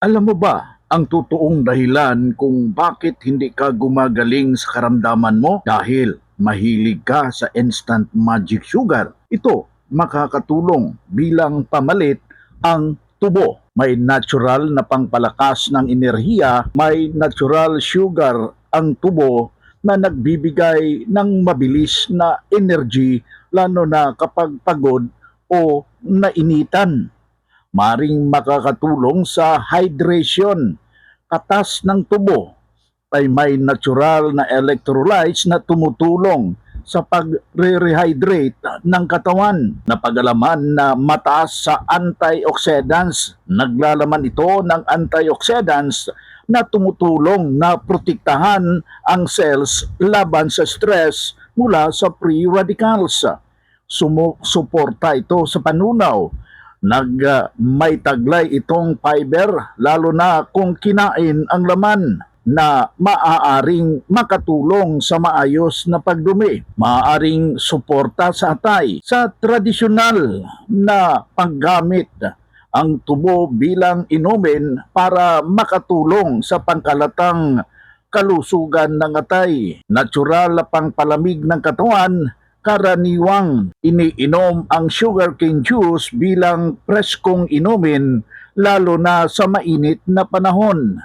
Alam mo ba ang totoong dahilan kung bakit hindi ka gumagaling sa karamdaman mo? Dahil mahilig ka sa instant magic sugar. Ito makakatulong bilang pamalit ang tubo. May natural na pangpalakas ng enerhiya, may natural sugar ang tubo na nagbibigay ng mabilis na energy lalo na kapag pagod o nainitan. Maring makakatulong sa hydration. Katas ng tubo ay may natural na electrolytes na tumutulong sa pag-rehydrate ng katawan. Napag-alaman na mataas sa antioxidants. Naglalaman ito ng antioxidants na tumutulong na protektahan ang cells laban sa stress mula sa free radicals. Suporta ito sa panunaw. May taglay itong fiber lalo na kung kinain ang laman na maaaring makatulong sa maayos na pagdumi. Maaaring suporta sa atay. Sa tradisyonal na paggamit ang tubo bilang inumin para makatulong sa pangkalatang kalusugan ng atay. Natural na pangpalamig ng katawan, karaniwang iniinom ang sugarcane juice bilang preskong inumin lalo na sa mainit na panahon.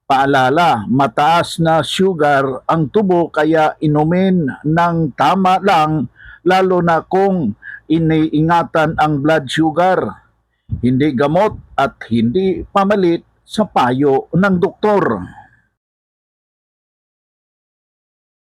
Paalala, mataas na sugar ang tubo kaya inumin ng tama lang lalo na kung iniingatan ang blood sugar. Hindi gamot at hindi pamalit sa payo ng doktor.